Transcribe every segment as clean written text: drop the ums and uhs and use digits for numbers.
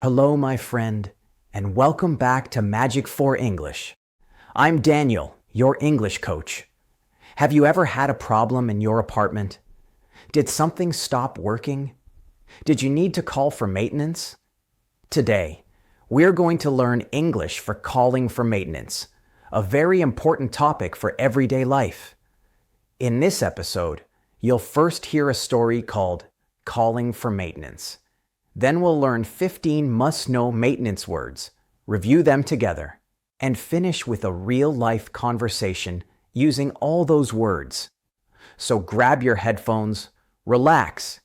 Hello, my friend, and welcome back to Magic for English. I'm Daniel, your English coach. Have you ever had a problem in your apartment? Did something stop working? Did you need to call for maintenance? Today, we're going to learn English for calling for maintenance, a very important topic for everyday life. In this episode, you'll first hear a story called Calling for Maintenance. Then we'll learn 15 must-know maintenance words, review them together, and finish with a real-life conversation using all those words. So grab your headphones, relax,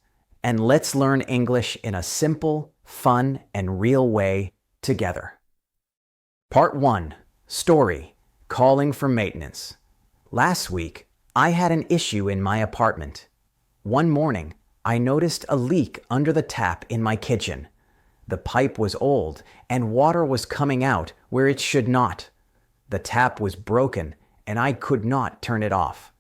and let's learn English in a simple, fun, and real way together. Part 1. Story. Calling for maintenance. Last week, I had an issue in my apartment. One morning, I noticed a leak under the tap in my kitchen. The pipe was old and water was coming out where it should not. The tap was broken and I could not turn it off.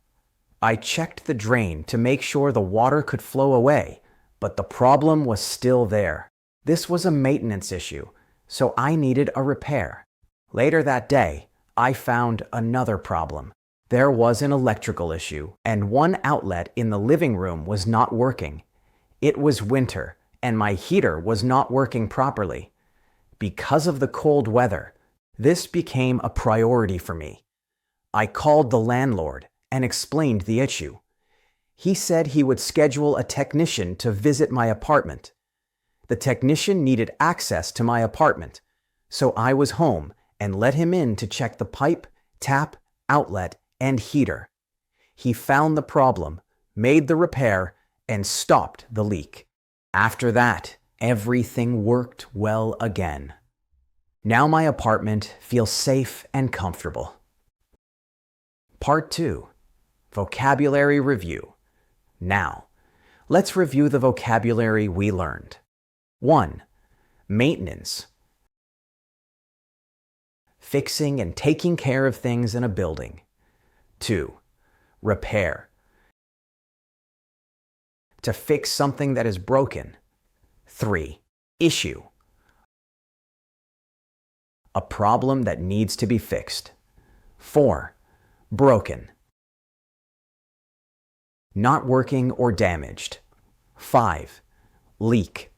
I checked the drain to make sure the water could flow away, but the problem was still there. This was a maintenance issue, so I needed a repair. Later that day, I found another problem. There was an electrical issue, and one outlet in the living room was not working. It was winter, and my heater was not working properly. Because of the cold weather, this became a priority for me. I called the landlord and explained the issue. He said he would schedule a technician to visit my apartment. The technician needed access to my apartment, so I was home and let him in to check the pipe, tap, outlet, and heater. He found the problem, made the repair, and stopped the leak. After that, everything worked well again. Now my apartment feels safe and comfortable. Part 2. Vocabulary Review. Now, let's review the vocabulary we learned. 1. Maintenance. Fixing and taking care of things in a building. 2. Repair. To fix something that is broken. 3. Issue. A problem that needs to be fixed. 4. Broken. Not working or damaged. 5. Leak.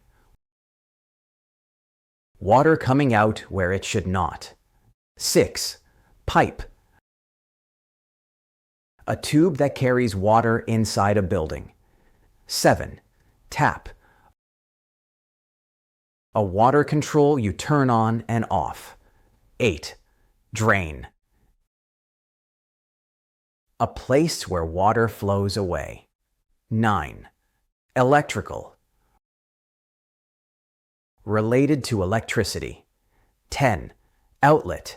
Water coming out where it should not. 6. Pipe. A tube that carries water inside a building. 7. Tap. A water control you turn on and off. 8. Drain. A place where water flows away. 9. Electrical. Related to electricity. 10. Outlet.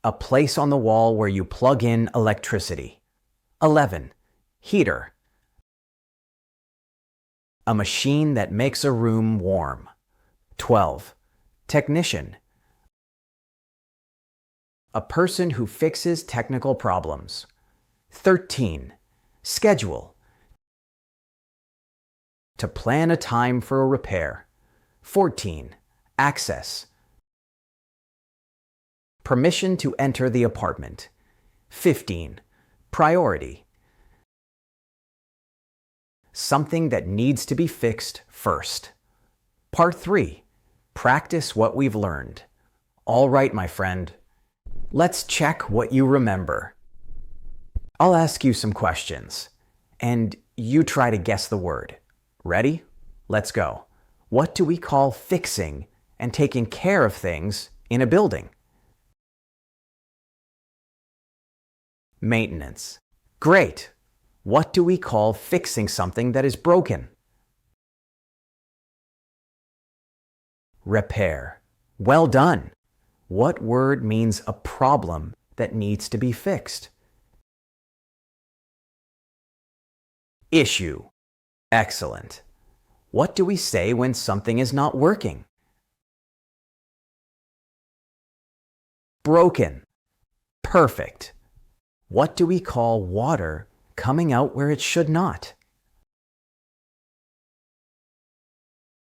A place on the wall where you plug in electricity. 11. Heater. A machine that makes a room warm. 12. Technician. A person who fixes technical problems. 13. Schedule. To plan a time for a repair. 14. Access. Permission to enter the apartment. 15. Priority. Something that needs to be fixed first. Part 3. Practice what we've learned. All right, my friend. Let's check what you remember. I'll ask you some questions, and you try to guess the word. Ready? Let's go. What do we call fixing and taking care of things in a building? Maintenance. Great. What do we call fixing something that is broken? Repair. Well done. What word means a problem that needs to be fixed? Issue. Excellent. What do we say when something is not working? Broken. Perfect. What do we call water coming out where it should not?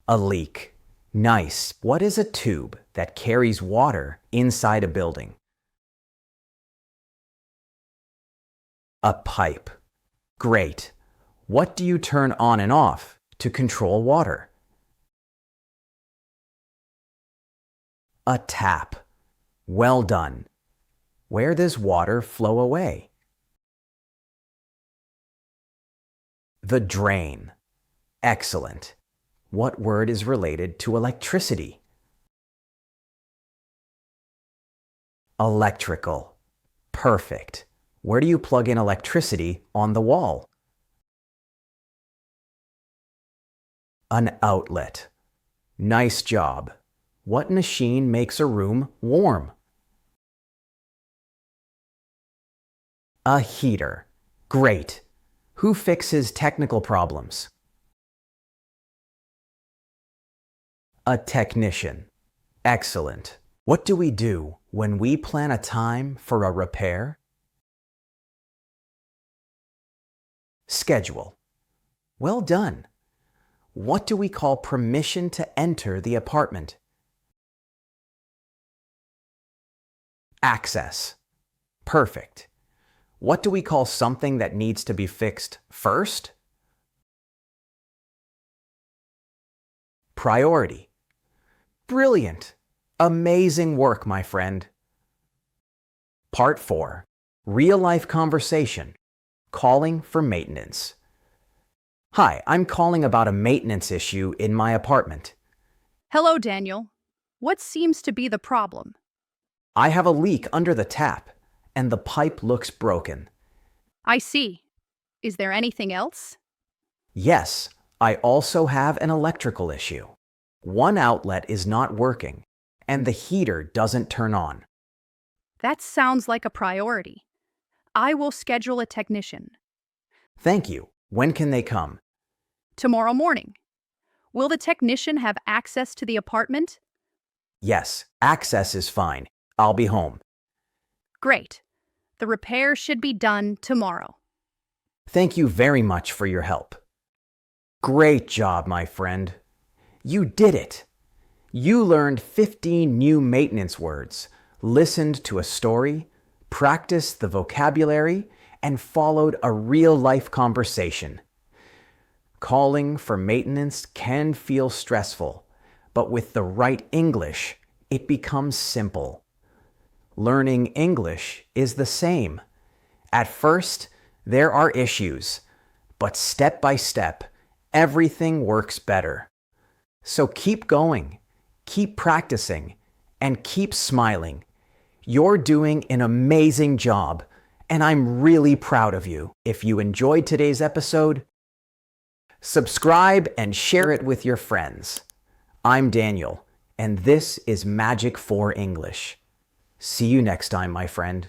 A leak. Nice. What is a tube that carries water inside a building? A pipe. Great. What do you turn on and off to control water? A tap. Well done. Where does water flow away? The drain. Excellent. What word is related to electricity? Electrical. Perfect. Where do you plug in electricity on the wall? An outlet. Nice job. What machine makes a room warm? A heater. Great. Who fixes technical problems? A technician. Excellent. What do we do when we plan a time for a repair? Schedule. Well done. What do we call permission to enter the apartment? Access. Perfect. What do we call something that needs to be fixed first? Priority. Brilliant. Amazing work, my friend. Part 4. Real-life conversation. Calling for maintenance. Hi, I'm calling about a maintenance issue in my apartment. Hello, Daniel. What seems to be the problem? I have a leak under the tap, and the pipe looks broken. I see. Is there anything else? Yes, I also have an electrical issue. One outlet is not working, and the heater doesn't turn on. That sounds like a priority. I will schedule a technician. Thank you. When can they come? Tomorrow morning. Will the technician have access to the apartment? Yes, access is fine. I'll be home. Great. The repair should be done tomorrow. Thank you very much for your help. Great job, my friend. You did it. You learned 15 new maintenance words, listened to a story, practiced the vocabulary, and followed a real-life conversation. Calling for maintenance can feel stressful, but with the right English, it becomes simple. Learning English is the same. At first, there are issues, but step by step, everything works better. So keep going, keep practicing, and keep smiling. You're doing an amazing job, and I'm really proud of you. If you enjoyed today's episode, subscribe and share it with your friends. I'm Daniel, and this is Magic for English. See you next time, my friend.